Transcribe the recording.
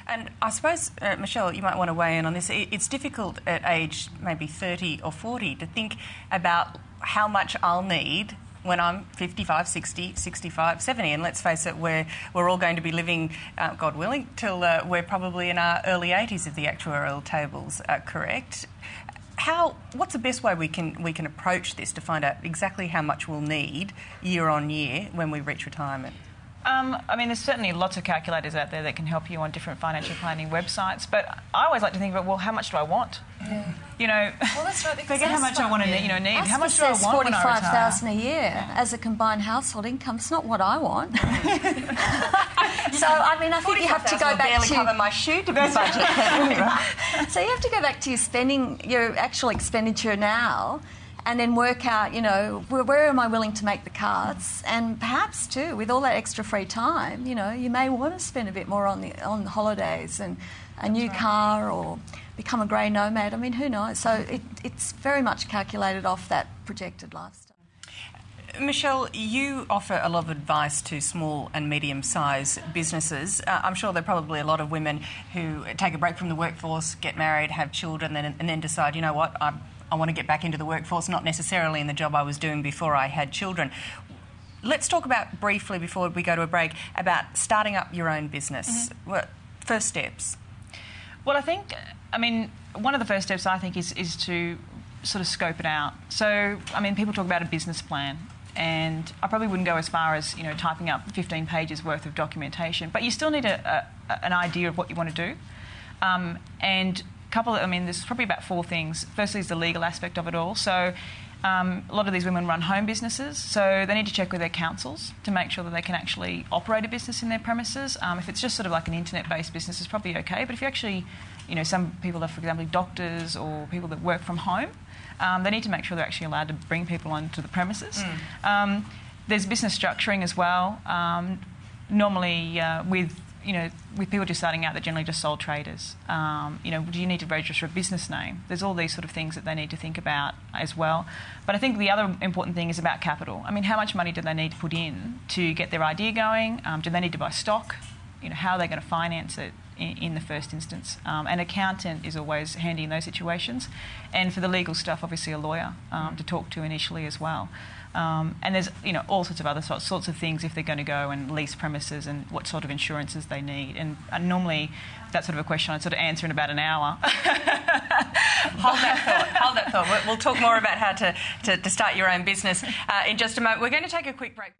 And I suppose, Michelle, you might want to weigh in on this. It's difficult at age maybe 30 or 40 to think about how much I'll need when I'm 55, 60, 65, 70. And let's face it, we're all going to be living, God willing, till we're probably in our early 80s if the actuarial tables are correct. What's the best way we can approach this to find out exactly how much we'll need year on year when we reach retirement? I mean, there's certainly lots of calculators out there that can help you on different financial planning websites, but I always like to think about, well, how much do I want? Yeah. You know, well, that's right, forget how much I want to need. How much do I want when I retire? $45,000 a year as a combined household income. It's not what I want. So, I mean, I think you have to go back barely cover my shoe budget. So you have to go back to your actual expenditure now, and then work out, where am I willing to make the cuts? And perhaps, too, with all that extra free time, you may want to spend a bit more on the holidays and a new car or become a grey nomad. I mean, who knows? So it's very much calculated off that projected lifestyle. Michelle, you offer a lot of advice to small and medium-sized businesses. I'm sure there are probably a lot of women who take a break from the workforce, get married, have children, and then decide, you know what, I want to get back into the workforce, not necessarily in the job I was doing before I had children. Let's talk about briefly, before we go to a break, about starting up your own business. First steps. Well, one of the first steps, I think, is to sort of scope it out. So, people talk about a business plan, and I probably wouldn't go as far as, typing up 15 pages worth of documentation, but you still need an idea of what you want to do. And there's probably about 4 things. Firstly is the legal aspect of it all. So a lot of these women run home businesses, so they need to check with their councils to make sure that they can actually operate a business in their premises. If it's just sort of like an internet-based business, it's probably okay. But if you actually, some people are, for example, doctors or people that work from home, they need to make sure they're actually allowed to bring people onto the premises. There's business structuring as well. Normally with people just starting out, they're generally just sole traders. Do you need to register a business name? There's all these sort of things that they need to think about as well. But I think the other important thing is about capital. How much money do they need to put in to get their idea going? Do they need to buy stock? How are they going to finance it in the first instance? An accountant is always handy in those situations. And for the legal stuff, obviously a lawyer to talk to initially as well. And there's all sorts of other sorts of things if they're going to go and lease premises and what sort of insurances they need. And normally that's sort of a question I'd sort of answer in about an hour. Hold that thought. We'll talk more about how to start your own business in just a moment. We're going to take a quick break.